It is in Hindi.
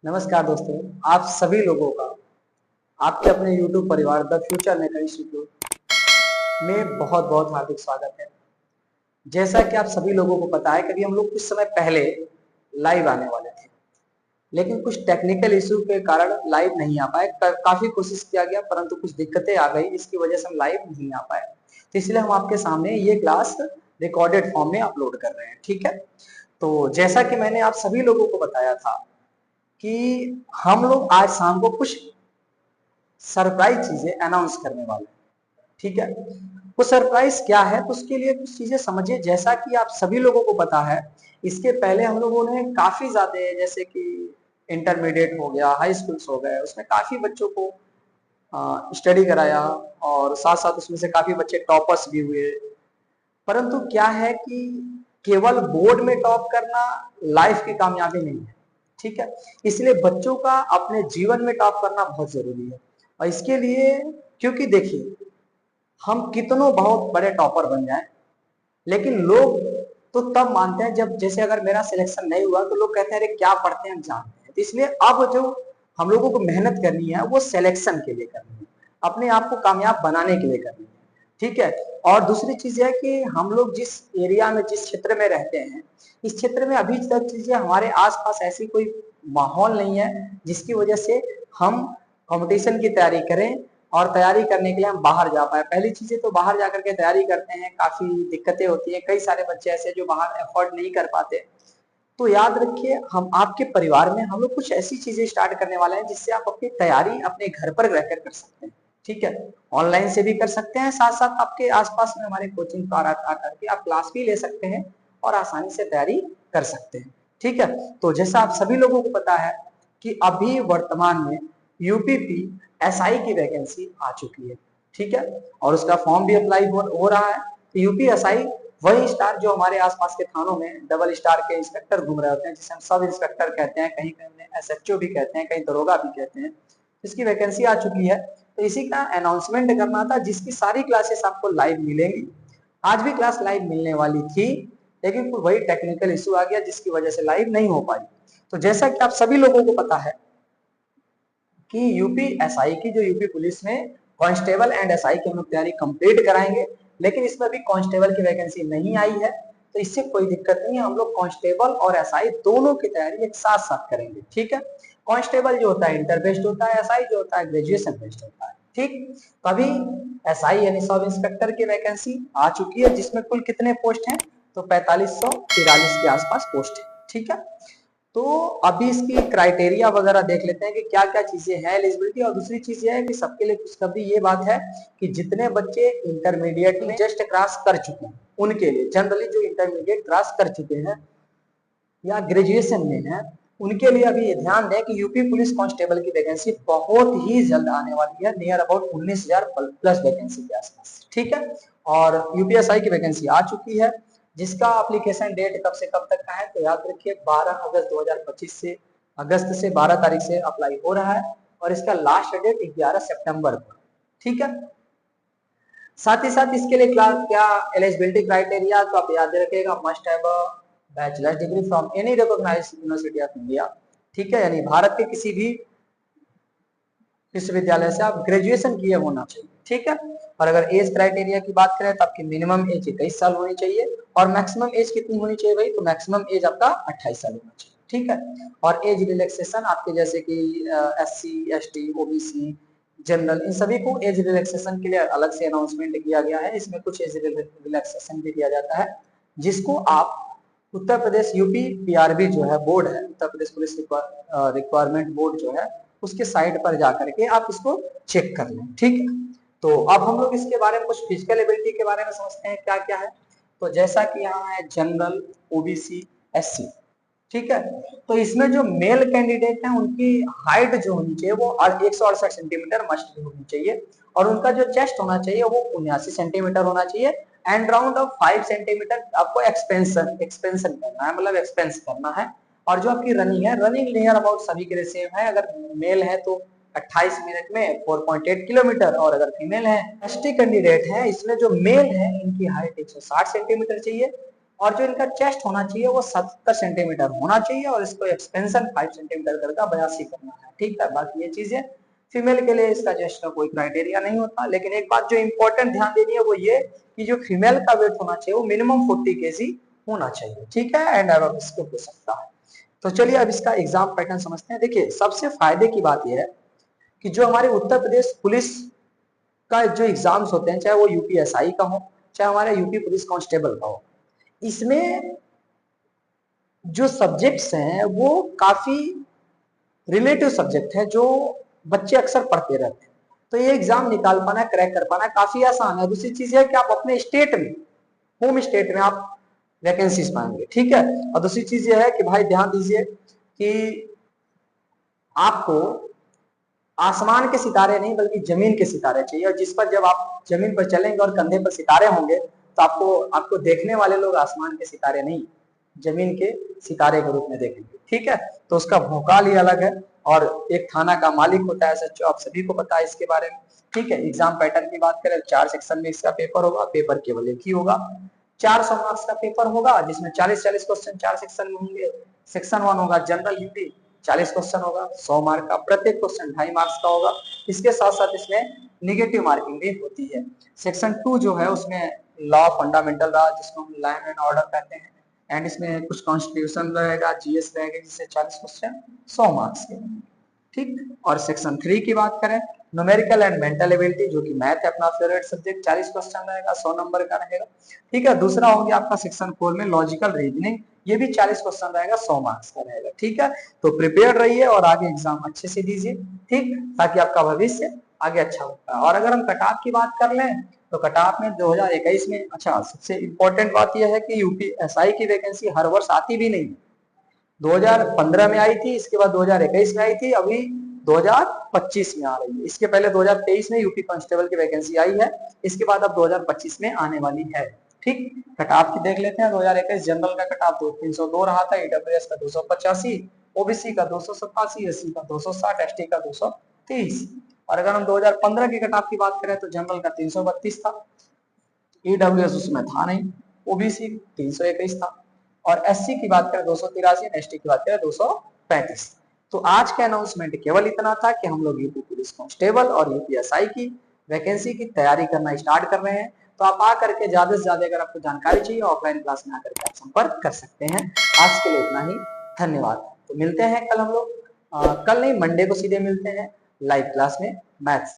नमस्कार दोस्तों, आप सभी लोगों का आपके अपने YouTube परिवार द फ्यूचर नेकर इंस्टीट्यूट में बहुत बहुत हार्दिक स्वागत है। जैसा कि आप सभी लोगों को पता है कि अभी हम लोग कुछ समय पहले लाइव आने वाले थे, लेकिन कुछ टेक्निकल इशू के कारण लाइव नहीं आ पाए। काफी कोशिश किया गया परंतु कुछ दिक्कतें आ गई, जिसकी वजह से हम लाइव नहीं आ पाए। तो इसलिए हम आपके सामने ये क्लास रिकॉर्डेड फॉर्म में अपलोड कर रहे हैं। ठीक है, तो जैसा कि मैंने आप सभी लोगों को बताया था कि हम लोग आज शाम को कुछ सरप्राइज चीजें अनाउंस करने वाले हैं। ठीक है, वो सरप्राइज क्या है तो उसके लिए कुछ चीजें समझिए। जैसा कि आप सभी लोगों को पता है, इसके पहले हम लोगों ने काफी ज्यादा, जैसे कि इंटरमीडिएट हो गया, हाई स्कूल्स हो गए, उसमें काफी बच्चों को स्टडी कराया और साथ साथ उसमें से काफी बच्चे टॉपर्स भी हुए। परंतु क्या है कि केवल बोर्ड में टॉप करना लाइफ की कामयाबी नहीं है। ठीक है, इसलिए बच्चों का अपने जीवन में टॉप करना बहुत जरूरी है। और इसके लिए, क्योंकि देखिए, हम कितनों बहुत बड़े टॉपर बन जाएं, लेकिन लोग तो तब मानते हैं जब, जैसे अगर मेरा सिलेक्शन नहीं हुआ तो लोग कहते हैं अरे क्या पढ़ते हैं हम जानते हैं। तो इसलिए अब जो हम लोगों को मेहनत करनी है वो सिलेक्शन के लिए करनी है, अपने आप को कामयाब बनाने के लिए करनी है। ठीक है, और दूसरी चीज है कि हम लोग जिस एरिया में, जिस क्षेत्र में रहते हैं, इस क्षेत्र में अभी तक चीजें हमारे आसपास ऐसी कोई माहौल नहीं है जिसकी वजह से हम कंपटीशन की तैयारी करें और तैयारी करने के लिए हम बाहर जा पाए। पहली चीजें तो बाहर जाकर के तैयारी करते हैं, काफी दिक्कतें होती है। कई सारे बच्चे ऐसे जो बाहर एफोर्ड नहीं कर पाते। तो याद रखिए, हम आपके परिवार में हम लोग कुछ ऐसी चीजें स्टार्ट करने वाले हैं जिससे आप अपनी तैयारी अपने घर पर रहकर कर सकते हैं। ठीक है, ऑनलाइन से भी कर सकते हैं, साथ साथ आपके आसपास में हमारे कोचिंग पर आकर के आप क्लास भी ले सकते हैं और आसानी से तैयारी कर सकते हैं। ठीक है, तो जैसा आप सभी लोगों को पता है कि अभी वर्तमान में यूपीपी एसआई की वैकेंसी आ चुकी है। ठीक है, और उसका फॉर्म भी अप्लाई हो रहा है। तो यूपी एसआई वही स्टार जो हमारे आसपास के थानों में डबल स्टार के इंस्पेक्टर घूम रहे होते हैं, जिसे हम सब इंस्पेक्टर कहते हैं, कहीं कहीं उन्हें एसएचओ भी कहते हैं, कहीं दरोगा भी कहते हैं। इसकी वैकेंसी आ चुकी है, तो इसी का अनाउंसमेंट करना था, जिसकी सारी क्लासेस आपको लाइव मिलेंगी। आज भी क्लास लाइव मिलने वाली थी, लेकिन वही टेक्निकल इशू आ गया जिसकी वजह से लाइव नहीं हो पाई। तो जैसा कि आप सभी लोगों को पता है कि यूपी एसआई की, जो यूपी पुलिस में कांस्टेबल एंड एसआई की हम लोग तैयारी कंप्लीट कराएंगे, लेकिन इसमें भी कांस्टेबल की वैकेंसी नहीं आई है। तो इससे कोई दिक्कत नहीं है, हम लोग कांस्टेबल और एसआई दोनों की तैयारी एक साथ साथ करेंगे। ठीक है, कांस्टेबल जो होता है इंटर बेस्ड होता है, एसआई जो होता है ग्रेजुएशन बेस्ड होता है। ठीक, अभी एसआई यानी सब इंस्पेक्टर की वैकेंसी आ चुकी है, जिसमें कुल कितने पोस्ट हैं तो 4543 के आसपास पोस्ट है। ठीक है, तो अभी इसकी क्राइटेरिया वगैरह देख लेते हैं कि क्या क्या चीजें हैं एलिजिबिलिटी। और दूसरी चीज ये है कि सबके लिए खुशखबरी ये बात है कि जितने बच्चे इंटरमीडिएट में जस्ट क्रॉस कर चुके हैं, उनके लिए जनरली जो इंटरमीडिएट क्रॉस कर चुके हैं या ग्रेजुएशन में है, उनके लिए अभी ये ध्यान दें कि यूपी पुलिस कांस्टेबल की वैकेंसी बहुत ही जल्द आने वाली है, नियर अबाउट 19,000 प्लस वैकेंसी के आसपास। ठीक है, और यूपीएसआई की वैकेंसी आ चुकी है, जिसका एप्लीकेशन डेट कब से कब तक का है तो याद रखिए 12 अगस्त 2025 से, अगस्त से 12 तारीख से अप्लाई हो रहा है, और इसका लास्ट डेट 11 सितंबर को। ठीक है, साथ ही साथ इसके लिए क्या एलिजिबिलिटी क्राइटेरिया तो आप याद रखिएगा, must have a bachelor degree from any recognised university of India. ठीक है, यानी भारत के किसी भी विश्वविद्यालय से आप ग्रेजुएशन किए होना चाहिए। ठीक है, और अगर एज क्राइटेरिया की बात करें तो आपकी मिनिमम एज 21 साल होनी चाहिए, और मैक्सिमम एज कितनी होनी चाहिए भाई, तो मैक्सिमम एज आपका 28 साल होना चाहिए। ठीक है, और एज रिलैक्सेशन आपके जैसे कि एससी एसटी ओबीसी जनरल, इन सभी को एज रिलैक्सेशन के लिए अलग से अनाउंसमेंट किया गया है। इसमें कुछ एज रिलैक्सेशन भी दिया जाता है, जिसको आप उत्तर प्रदेश यूपी पीआरबी जो है बोर्ड है, Uttar Pradesh police requirement board जो है, उसके साइट पर जाकर के आप इसको चेक कर लें। ठीक है, तो अब हम लोग इसके बारे में कुछ फिजिकल एबिलिटी के बारे में समझते हैं क्या क्या है। तो जैसा कि यहाँ है जनरल, ओबीसी, एससी। ठीक है, तो इसमें जो मेल कैंडिडेट हैं उनकी हाइट जो होनी चाहिए वो 168 सेंटीमीटर मस्ट होनी चाहिए, और उनका जो चेस्ट होना चाहिए वो 79 सेंटीमीटर होना चाहिए, एंड राउंड ऑफ 5 सेंटीमीटर आपको एक्सपेंशन एक्सपेंशन करना है, मतलब एक्सपेंस करना है। और जो आपकी रनिंग है, रनिंग नियर अबाउट सभी के लिए सेम है। अगर मेल है तो 28 मिनट में 4.8 किलोमीटर, और अगर फीमेल है, एसटी कैंडिडेट है, इसमें जो मेल है इनकी हाइट 160 सेंटीमीटर चाहिए, और जो इनका चेस्ट होना चाहिए वो 70 सेंटीमीटर होना चाहिए और इसको एक्सपेंशन 5 सेंटीमीटर करके 82 करना है। ठीक है, बाकी ये चीजें फीमेल के लिए इसका चेस्ट का कोई क्राइटेरिया नहीं होता, लेकिन एक बात जो इंपॉर्टेंट ध्यान देनी है वो ये कि जो फीमेल का वेट होना चाहिए वो मिनिमम 40 केजी होना चाहिए। ठीक है, एंड अब इसको हो सकता है। तो चलिए अब इसका एग्जाम पैटर्न समझते हैं। देखिए सबसे फायदे की बात यह है कि जो हमारे उत्तर प्रदेश पुलिस का जो एग्जाम्स होते हैं, चाहे वो यूपीएसआई का हो चाहे हमारा यूपी पुलिस कांस्टेबल का हो, इसमें जो सब्जेक्ट्स हैं वो काफी रिलेटिव सब्जेक्ट है जो बच्चे अक्सर पढ़ते रहते हैं। तो ये एग्जाम निकाल पाना, क्रैक कर पाना काफी आसान है। दूसरी चीज है कि आप अपने स्टेट में, होम स्टेट में आप वैकेंसीज पाएंगे। ठीक है, और दूसरी चीज ये है कि भाई ध्यान दीजिए कि आपको आसमान के सितारे नहीं बल्कि जमीन के सितारे चाहिए, और जिस पर जब आप जमीन पर चलेंगे और कंधे पर सितारे होंगे तो आपको देखने वाले लोग आसमान के सितारे नहीं, जमीन के सितारे के रूप में देखेंगे। ठीक है, तो उसका भौकाल ही अलग है। और एक थाना का मालिक होता है सच्चो, आप सभी को पता है इसके बारे में। ठीक है, एग्जाम पैटर्न की बात करें 4 सेक्शन में इसका पेपर होगा, पेपर केवल एक ही होगा। 400 मार्क्स का पेपर होगा जिसमें 40-40 क्वेश्चन 4 सेक्शन में होंगे। सेक्शन 1 होगा जनरल हिंदी, 40 क्वेश्चन होगा, 100 मार्क का, प्रत्येक क्वेश्चन 2.5 मार्क्स का होगा। इसके साथ साथ इसमें निगेटिव मार्किंग भी होती है। सेक्शन 2 जो है उसमें लॉ फंडामेंटल रहा जिसको हम लैंड एंड ऑर्डर कहते हैं, एंड इसमें कुछ कॉन्स्टिट्यूशन रहेगा, जीएस रहेगा, जिससे 40 क्वेश्चन 100 मार्क्स के। ठीक, और सेक्शन 3 की बात करें न्यूमेरिकल एंड मेंटल एबिलिटी, जो कि मैथ है अपना फेवरेट सब्जेक्ट, 40 क्वेश्चन रहेगा, 100 नंबर का रहेगा। ठीक है, दूसरा हो गया आपका सेक्शन 4 में लॉजिकल रीजनिंग, ये भी 40 क्वेश्चन रहेगा, 100 मार्क्स का रहेगा। ठीक है, तो प्रिपेयर रहिए और आगे एग्जाम अच्छे से दीजिए, ठीक, ताकि आपका भविष्य आगे अच्छा होगा। और अगर हम कट ऑफ की बात कर लें तो कट ऑफ में 2021 में, अच्छा सबसे इंपॉर्टेंट बात यह है कि यूपीएसआई की वैकेंसी हर वर्ष आती भी नहीं, 2015 में आई थी, इसके बाद 2021 में आई थी, अभी 2025 में आ रही है। इसके पहले 2023 में यूपी कांस्टेबल की वैकेंसी आई है, इसके बाद अब 2025 में आने वाली है। ठीक, कट ऑफ की देख लेते हैं। 2021 जनरल का कट ऑफ 302 रहा था, ईडब्ल्यूएस का 285, ओबीसी का 287, एससी का 260, एसटी का 230। और अगर हम 2015 की कट ऑफ की बात करें तो जनरल का 332 था, ईडब्ल्यूएस उसमें था नहीं, ओबीसी 321 था, और एससी की बात करें 283, एसटी की बात करें 235। तो आज का अनाउंसमेंट केवल इतना था कि हम लोग यूपी पुलिस कांस्टेबल और यूपीएसआई की वैकेंसी की तैयारी करना स्टार्ट कर रहे हैं। तो आप आ करके ज्यादा से ज्यादा अगर आपको जानकारी चाहिए ऑफलाइन क्लास में आकर के आप संपर्क कर सकते हैं। आज के लिए इतना ही, धन्यवाद। तो मिलते हैं कल हम लोग, कल नहीं मंडे को सीधे मिलते हैं लाइव क्लास में मैथ्स।